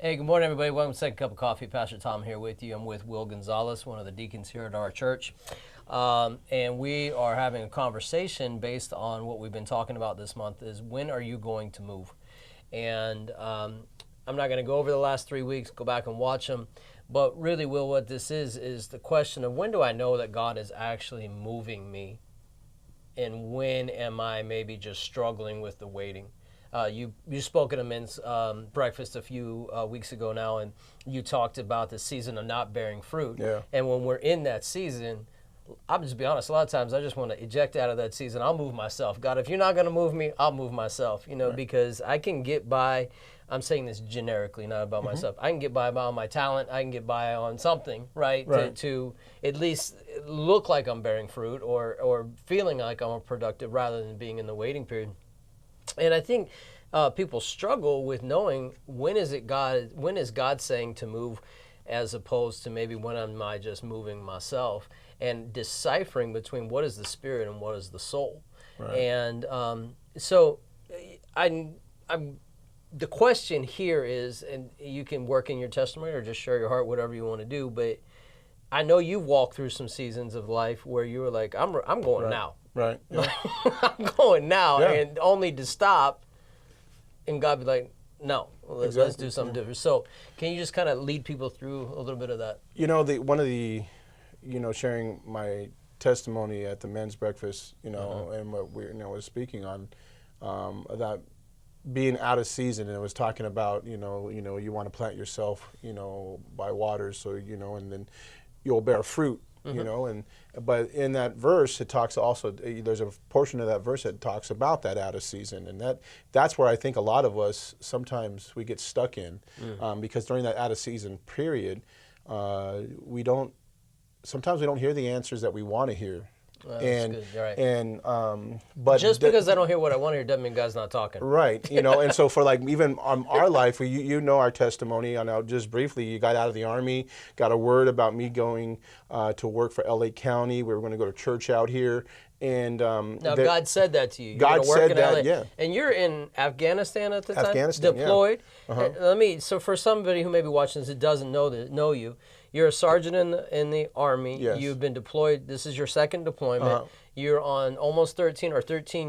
Hey, good morning, everybody. Welcome to Second Cup of Coffee. Pastor Tom here with you. I'm with Will Gonzalez, one of the deacons here at our church. And we are having a conversation based on what we've been talking about this month is when are you going to move? And I'm not going to go over the last 3 weeks, go back and watch them. But really, Will, what this is the question of when do I know that God is actually moving me? And when am I maybe just struggling with the waiting? You spoke at a men's breakfast a few weeks ago now, and you talked about the season of not bearing fruit. Yeah. And when we're in that season, I'll just be honest, a lot of times I just want to eject out of that season. I'll move myself. God, if you're not going to move me, I'll move myself, Right. because I can get by. I'm saying this generically, not about myself. I can get by on my talent. I can get by on something, right? To at least look like I'm bearing fruit or feeling like I'm productive rather than being in the waiting period. And I think people struggle with knowing when is God saying to move, as opposed to maybe when am I just moving myself, and deciphering between what is the spirit and what is the soul. Right. And so the question here is, and you can work in your testimony or just share your heart, whatever you want to do, but I know you've walked through some seasons of life where you were like, I'm going Right. now. Right. Yeah. I'm going now, Yeah. and only to stop, and God be like, no, let's Exactly. do something different. So can you just kind of lead people through a little bit of that? One of the, sharing my testimony at the men's breakfast, and what we was speaking on, that being out of season, and it was talking about, you want to plant yourself, by waters, so, and then you'll bear fruit. But in that verse, it talks also, there's a portion of that verse that talks about that out of season. And that's where I think a lot of us, sometimes we get stuck in, because during that out of season period, sometimes we don't hear the answers that we want to hear. That's good. You're right. But just because I don't hear what I want to hear doesn't mean God's not talking. Right, and so for like even our life, you know our testimony. I know just briefly, you got out of the Army, got a word about me going to work for LA County. We were going to go to church out here, and now God said that to you. You're God gonna work said in that, LA. yeah. And you're in Afghanistan at the time. Afghanistan, deployed. yeah. So for somebody who may be watching this that doesn't know you, you're a sergeant in the Army. Yes. You've been deployed. This is your second deployment. You're on almost 13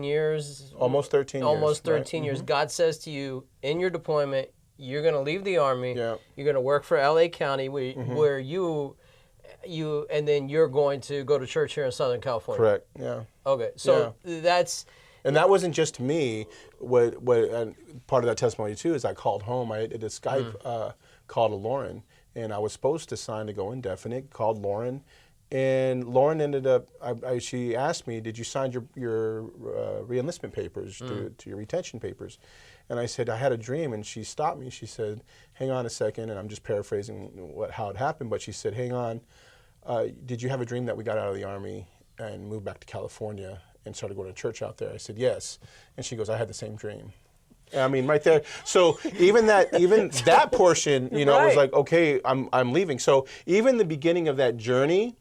years. Almost 13 years. Almost 13 right. years. God says to you in your deployment, you're going to leave the Army. Yeah. You're going to work for LA County, where you and then you're going to go to church here in Southern California. Correct. Yeah. Okay. So that's. And that wasn't just me. What part of that testimony too is I called home. I did a Skype call to Lauren, and I was supposed to sign to go indefinite. Called Lauren, and Lauren ended up. She asked me, "Did you sign your reenlistment papers to your retention papers?" And I said, "I had a dream." And she stopped me. She said, "Hang on a second," and I'm just paraphrasing how it happened. But she said, "Hang on. Did you have a dream that we got out of the Army and moved back to California and started going to church out there?" I said, "Yes." And she goes, "I had the same dream." I mean, right there. So even that portion, Right. was like, okay, I'm leaving. So even the beginning of that journey,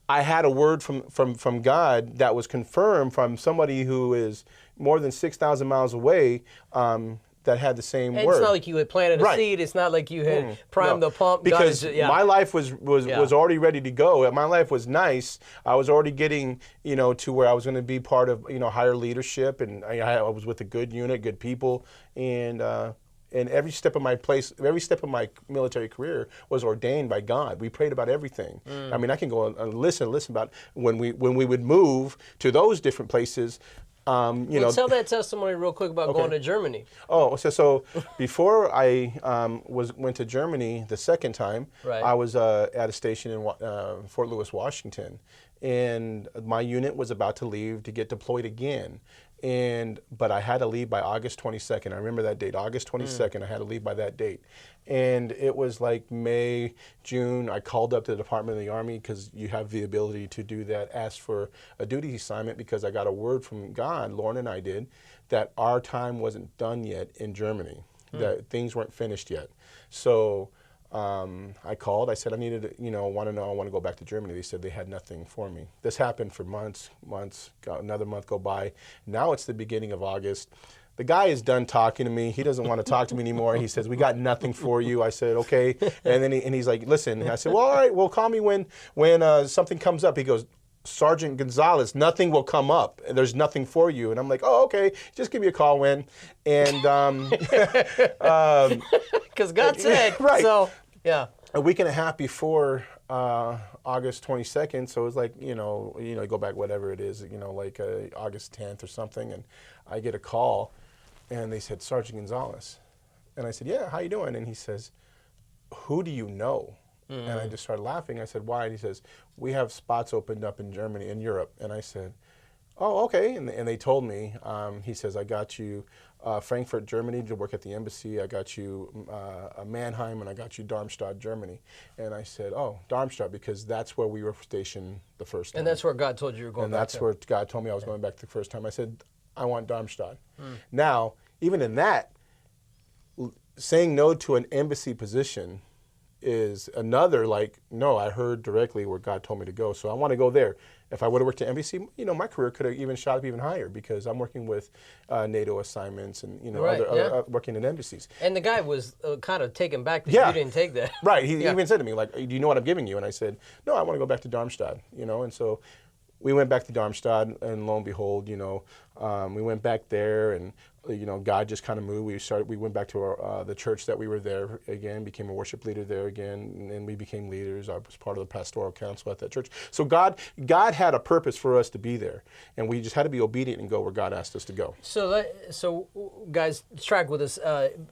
I had a word from God that was confirmed from somebody who is more than 6,000 miles away. That had the same And word. it's not like you had planted a seed. It's not like you had primed the pump. Because my life was already ready to go. My life was nice. I was already getting, to where I was going to be part of, higher leadership, and I was with a good unit, good people, and every step of my military career was ordained by God. We prayed about everything. I mean, I can go and listen about when we would move to those different places. Tell that testimony real quick about going to Germany. Oh, so before I went to Germany the second time, Right. I was at a station in Fort Lewis, Washington, and my unit was about to leave to get deployed again. But I had to leave by August 22nd. I remember that date, August 22nd. I had to leave by that date. And it was like May, June. I called up to the Department of the Army, because you have the ability to do that, asked for a duty assignment, because I got a word from God, Lauren and I did, that our time wasn't done yet in Germany, that things weren't finished yet. So I called. I said I needed, I want to go back to Germany. They said they had nothing for me. This happened for months. Got another month go by. Now it's the beginning of August. the guy is done talking to me. He doesn't want to talk to me anymore. He says, we got nothing for you. I said, okay. And then he's like, listen. And I said, well, all right, well, call me when something comes up. He goes, Sergeant Gonzalez, nothing will come up. There's nothing for you. And I'm like, oh, okay. Just give me a call when. And because God said, right. So, yeah. A week and a half before August 22nd, so it was like, go back whatever it is, like August 10th or something, and I get a call, and they said, Sergeant Gonzalez. And I said, yeah, how you doing? And he says, who do you know? Mm-hmm. And I just started laughing. I said, why? And he says, we have spots opened up in Germany, in Europe. And I said, oh, okay. And they told me, he says, I got you Frankfurt, Germany to work at the embassy. I got you Mannheim, and I got you Darmstadt, Germany. And I said, oh, Darmstadt, because that's where we were stationed the first time. And that's where God told you were going back to. And that's where God told me I was going back the first time. I said, I want Darmstadt. Now, even in that, saying no to an embassy position is another, like, no, I heard directly where God told me to go, so I want to go there. If I would have worked at embassy, my career could have even shot up even higher, because I'm working with NATO assignments and, other working in embassies. And the guy was kind of taken back that you didn't take that. Right. He even said to me, like, do you know what I'm giving you? And I said, no, I want to go back to Darmstadt, and so we went back to Darmstadt, and lo and behold, we went back there, and God just kind of moved. We went back to the church that we were there again, became a worship leader there again, and we became leaders. I was part of the pastoral council at that church. So God had a purpose for us to be there, and we just had to be obedient and go where God asked us to go. So guys, track with us.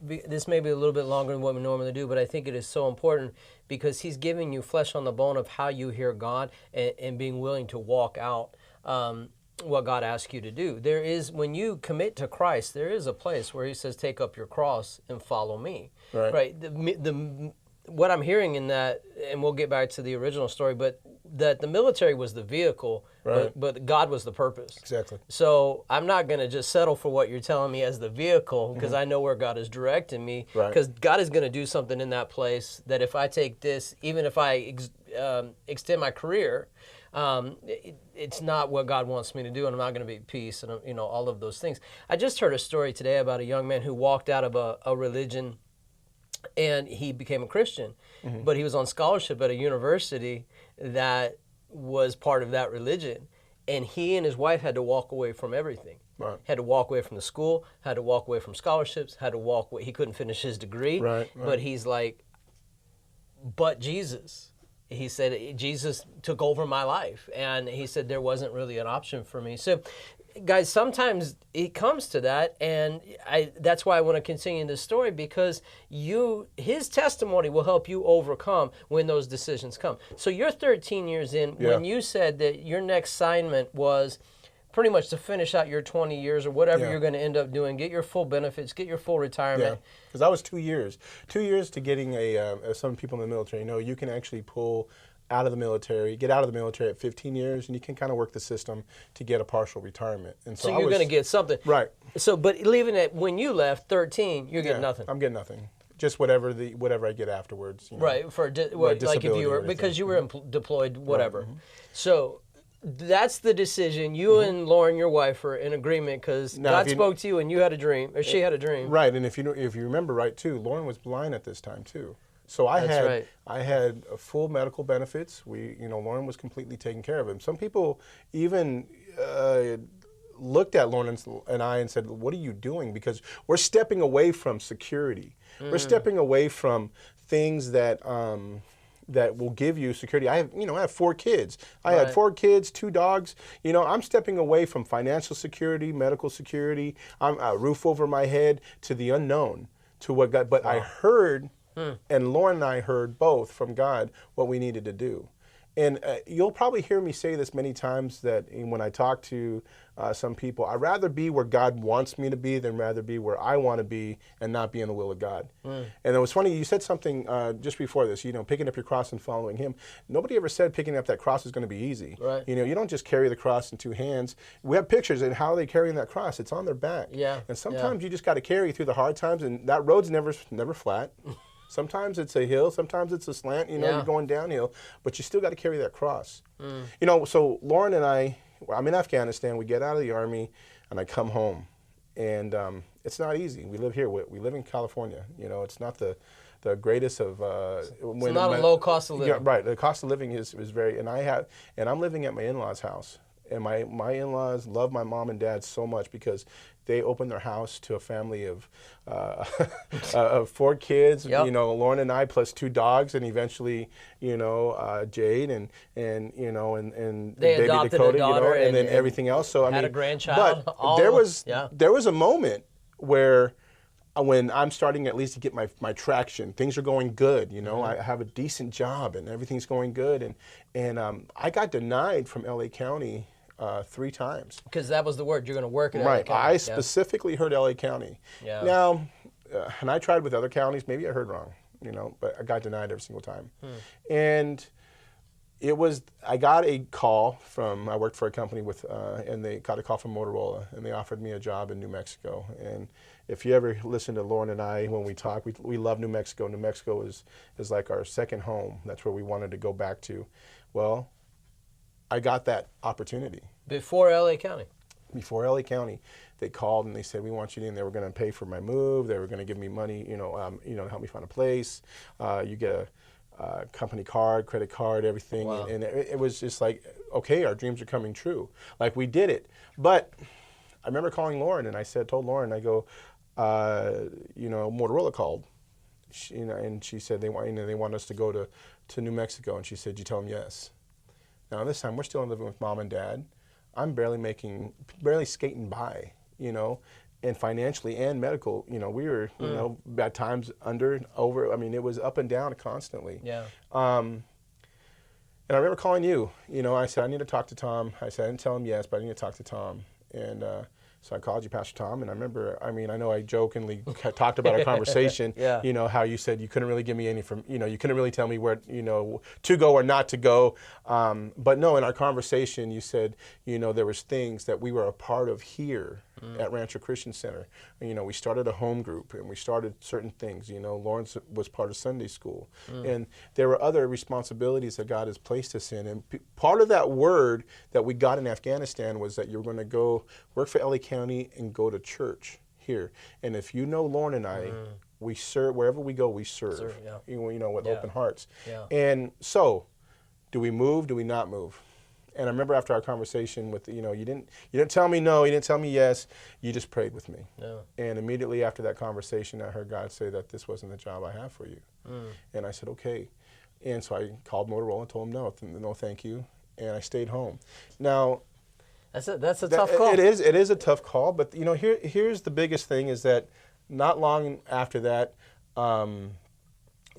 This may be a little bit longer than what we normally do, but I think it is so important, because He's giving you flesh on the bone of how you hear God and being willing to walk out what God asks you to do. There is, when you commit to Christ, there is a place where He says, take up your cross and follow me. Right. What I'm hearing in that, and we'll get back to the original story, but that the military was the vehicle, but God was the purpose. Exactly. So I'm not going to just settle for what you're telling me as the vehicle, because I know where God is directing me, because God is going to do something in that place that if I take this, even if I extend my career, it's not what God wants me to do, and I'm not going to be at peace, and all of those things. I just heard a story today about a young man who walked out of a religion, and he became a Christian, but he was on scholarship at a university that was part of that religion, and he and his wife had to walk away from everything. Had to walk away from the school, had to walk away from scholarships, had to walk away. He couldn't finish his degree, but he's like, but Jesus. He said, Jesus took over my life. And he said there wasn't really an option for me. So, guys, sometimes it comes to that. And that's why I want to continue this story, because his testimony will help you overcome when those decisions come. So you're 13 years in. When you said that your next assignment was pretty much to finish out your 20 years or whatever you're going to end up doing, get your full benefits, get your full retirement. Yeah, because that was 2 years. 2 years to getting as some people in the military know, you can actually pull out of the military, get out of the military at 15 years, and you can kind of work the system to get a partial retirement. And so you're going to get something. Right. So, but leaving it, when you left, 13, you're getting nothing. I'm getting nothing. Just whatever I get afterwards. Right, for like if you were, because you were deployed, whatever. So that's the decision. You and Lauren, your wife, are in agreement, because God spoke to you and you had a dream, or she had a dream. Right, and if you remember right too, Lauren was blind at this time too. So I had full medical benefits. Lauren was completely taken care of. And some people even looked at Lauren and I and said, "What are you doing?" Because we're stepping away from security. We're stepping away from things that will give you security. I have 4 kids. I had 4 kids, 2 dogs. I'm stepping away from financial security, medical security, a roof over my head, to the unknown, to what God. But I heard. And Lauren and I heard both from God what we needed to do. And you'll probably hear me say this many times, that when I talk to some people, I'd rather be where God wants me to be than rather be where I want to be and not be in the will of God. And it was funny, you said something just before this, picking up your cross and following Him. Nobody ever said picking up that cross is going to be easy. Right. You don't just carry the cross in 2 hands. We have pictures of how they're carrying that cross. It's on their back. Yeah. And sometimes you just got to carry through the hard times, and that road's never flat. Sometimes it's a hill, sometimes it's a slant, you're going downhill, but you still got to carry that cross. So Lauren and I'm in Afghanistan, we get out of the Army, and I come home. and it's not easy. We live here. We live in California. You know, it's not the greatest of. It's not a low cost of living. Yeah, right. The cost of living is very, and I'm living at my in-laws' house, and my in-laws love my mom and dad so much because they opened their house to a family of of 4 kids. Yep. You know, Lauren and I plus 2 dogs, and eventually, you know, Jade and you know and they baby adopted Dakota, a daughter, you know, and then everything else. So I had mean, a grandchild. but there was a moment where when I'm starting at least to get my traction, things are going good. You know, I have a decent job and everything's going good, and I got denied from LA County 3 times. Because that was the word, you're going to work at LA Right. County. I specifically heard LA County. Yeah. Now, and I tried with other counties. Maybe I heard wrong, you know, but I got denied every single time. And I got a call I worked for a company and they got a call from Motorola, and they offered me a job in New Mexico. And if you ever listen to Lauren and I, when we talk, we love New Mexico. New Mexico is like our second home. That's where we wanted to go back to. Well, I got that opportunity. Before LA County? Before LA County. They called and they said, we want you in. They were going to pay for my move. They were going to give me money, you know, to help me find a place. You get a company card, credit card, everything. Wow. And it was just like, okay, our dreams are coming true. Like, we did it. But I remember calling Lauren, and I told Lauren, I go, you know, Motorola called. You know, and she said they want us to go to New Mexico. And she said, you tell them yes. Now this time we're still living with mom and dad. I'm barely skating by, you know, and financially and medical, you know, we were, you know, at times under, over. I mean, it was up and down constantly. Yeah. And I remember calling you. You know, I said I need to talk to Tom. I said I didn't tell him yes, but I need to talk to Tom. And so I called you, Pastor Tom, and I remember, I mean, I know I jokingly talked about our conversation, Yeah. you know, how you said you couldn't really give me you couldn't really tell me where, you know, to go or not to go. But no, in our conversation, you said, you know, there was things that we were a part of here at Rancho Christian Center. You know, we started a home group, and we started certain things. You know, Lawrence was part of Sunday school. And there were other responsibilities that God has placed us in. And part of that word that we got in Afghanistan was that you're going to go work for LA County and go to church here. And if you know Lauren and I, we serve, wherever we go, we serve, yeah. you know, with open hearts. Yeah. And so, do we move? Do we not move? And I remember after our conversation with, you know, you didn't tell me no, you didn't tell me yes, you just prayed with me. Yeah. And immediately after that conversation, I heard God say that this wasn't the job I have for you. And I said, okay. And so I called Motorola and told them no, thank you. And I stayed home. Now, That's a tough call. It is a tough call, but you know, here's the biggest thing is that not long after that,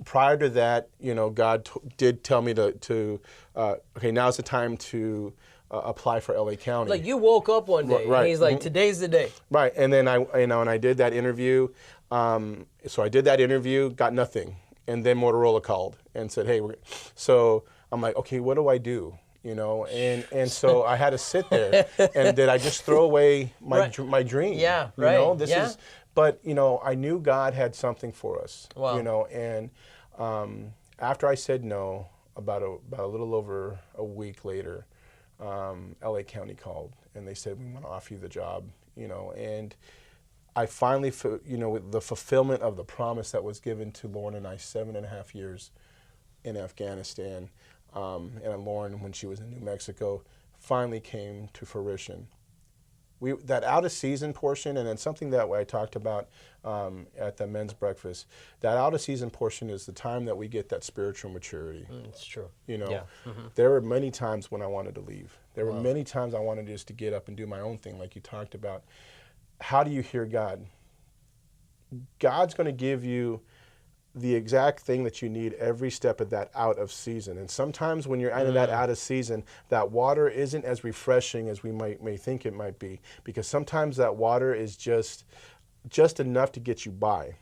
prior to that, you know, God did tell me to okay, now's the time to apply for LA County. Like, you woke up one day, Right. and he's like, today's the day. Right, and then I did that interview. So I did that interview, got nothing, and then Motorola called and said, hey, so I'm like, okay, what do I do? You know, and so I had to sit there, and did I just throw away my dream? Yeah, you right. know, but you know, I knew God had something for us. Wow. You know, and after I said no, about a little over a week later, LA County called, and they said, we want to offer you the job. You know, and I finally, you know, with the fulfillment of the promise that was given to Lauren and I 7.5 years in Afghanistan. And Lauren, when she was in New Mexico, finally came to fruition. That out of season portion, and then something that I talked about at the men's breakfast, that out of season portion is the time that we get that spiritual maturity. It's true. You know, Yeah. there were many times when I wanted to leave. There were many times I wanted just to get up and do my own thing, like you talked about. How do you hear God? God's going to give you the exact thing that you need every step of that out of season. And sometimes when you're in that out of season, that water isn't as refreshing as we may think it might be, because sometimes that water is just enough to get you by.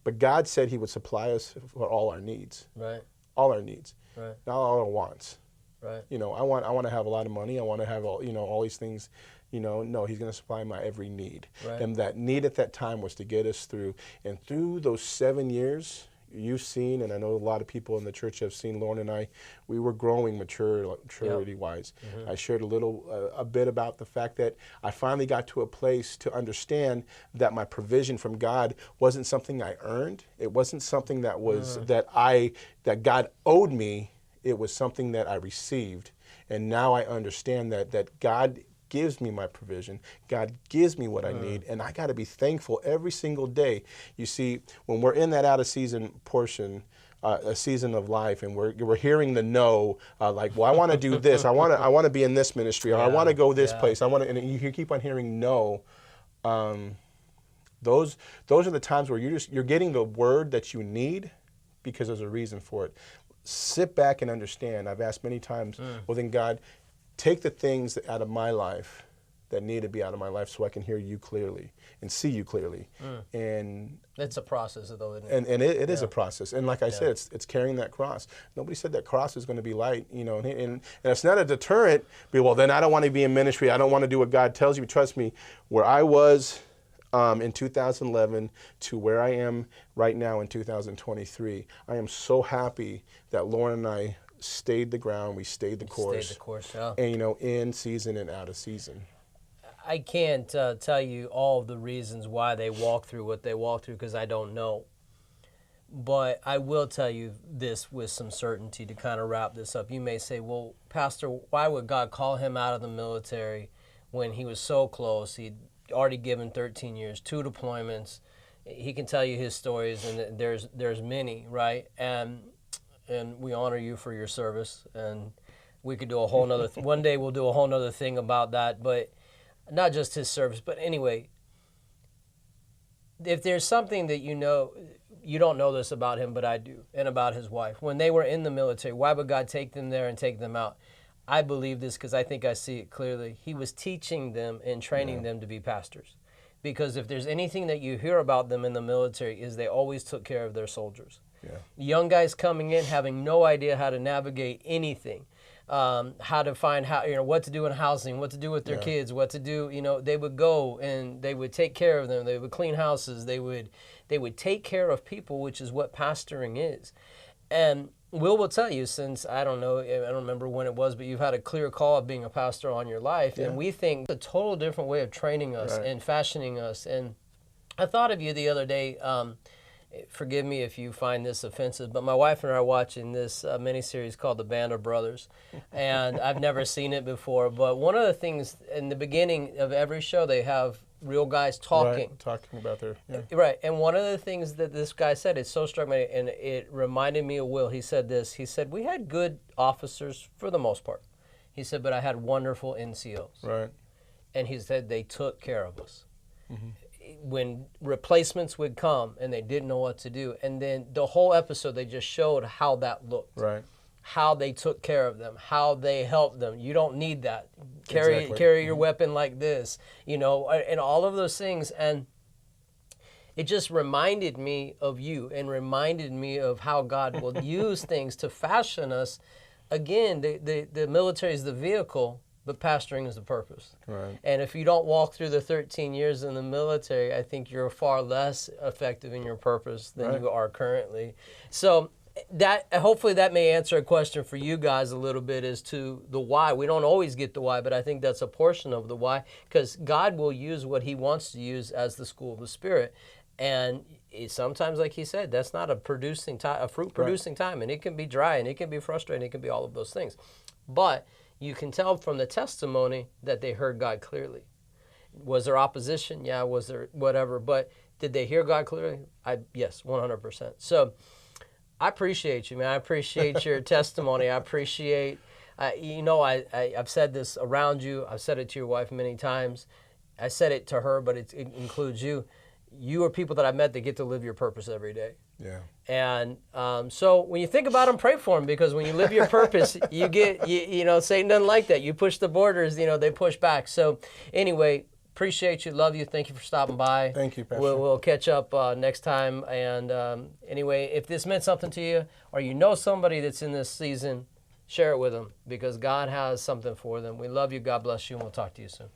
But God said he would supply us for all our needs. Right. All our needs. Right. Not all our wants. Right. You know, I want to have a lot of money. I want to have all these things. You know, no, he's going to supply my every need. Right. And that need at that time was to get us through. And through those 7 years, you've seen, and I know a lot of people in the church have seen, Lauren and I, we were growing maturity-wise. I shared a bit about the fact that I finally got to a place to understand that my provision from God wasn't something I earned. It wasn't something that was that God owed me. It was something that I received. And now I understand that God gives me my provision. God gives me what I need, and I got to be thankful every single day. You see, when we're in that out of season portion, a season of life, and we're hearing the no, like, well, I want to do this, I want to be in this ministry, or I want to go this place, and you keep on hearing no. Those are the times where you're getting the word that you need because there's a reason for it. Sit back and understand. I've asked many times, well, then God, take the things out of my life that need to be out of my life so I can hear you clearly and see you clearly. And it's a process, though, isn't it? And it is a process. And like I said, it's carrying that cross. Nobody said that cross is going to be light, you know, and it's not a deterrent. Well, then I don't want to be in ministry. I don't want to do what God tells you. Trust me, where I was in 2011 to where I am right now in 2023, I am so happy that Lauren and I stayed the ground, we stayed the course. Stayed the course, yeah. And, you know, in season and out of season. I can't tell you all of the reasons why they walk through what they walk through because I don't know. But I will tell you this with some certainty to kind of wrap this up. You may say, well, Pastor, why would God call him out of the military when he was so close? He'd already given 13 years, 2 deployments. He can tell you his stories, and there's many, right? And we honor you for your service, and we could do a whole nother one day we'll do a whole nother thing about that, but not just his service. But anyway, if there's something that you know, you don't know this about him, but I do, and about his wife. When they were in the military, why would God take them there and take them out? I believe this because I think I see it clearly. He was teaching them and training them to be pastors. Because if there's anything that you hear about them in the military is they always took care of their soldiers. Young guys coming in having no idea how to navigate anything, how to find what to do in housing, what to do with their kids, what to do. You know, they would go and they would take care of them. They would clean houses. They would take care of people, which is what pastoring is. And Will tell you, since I don't remember when it was, but you've had a clear call of being a pastor on your life, and we think a total different way of training us and fashioning us. And I thought of you the other day. Forgive me if you find this offensive, but my wife and I are watching this miniseries called The Band of Brothers, and I've never seen it before. But one of the things in the beginning of every show, they have real guys talking. Right, talking about their... Right, and one of the things that this guy said, it so struck me, and it reminded me of Will. He said this. He said, we had good officers for the most part. He said, but I had wonderful NCOs. Right. And he said they took care of us. When replacements would come and they didn't know what to do. And then the whole episode, they just showed how that looked. Right. How they took care of them, how they helped them. You don't need that. Carry your weapon like this, you know, and all of those things. And it just reminded me of you and reminded me of how God will use things to fashion us. Again, the military is the vehicle, but pastoring is the purpose. Right. And if you don't walk through the 13 years in the military, I think you're far less effective in your purpose than you are currently. So that hopefully that may answer a question for you guys a little bit as to the why. We don't always get the why, but I think that's a portion of the why, because God will use what he wants to use as the school of the Spirit. And sometimes, like he said, that's not a fruit producing time, and it can be dry, and it can be frustrating, it can be all of those things. But you can tell from the testimony that they heard God clearly. Was there opposition? Yeah. Was there whatever? But did they hear God clearly? Yes, 100%. So I appreciate you, man. I appreciate your testimony. I appreciate, I've said this around you. I've said it to your wife many times. I said it to her, but it includes you. You are people that I've met that get to live your purpose every day. Yeah. And so when you think about them, pray for them, because when you live your purpose, you get, Satan doesn't like that. You push the borders, they push back. So anyway, appreciate you. Love you. Thank you for stopping by. Thank you, Pastor. We'll catch up next time. And anyway, if this meant something to you, or you know somebody that's in this season, share it with them, because God has something for them. We love you. God bless you, and we'll talk to you soon.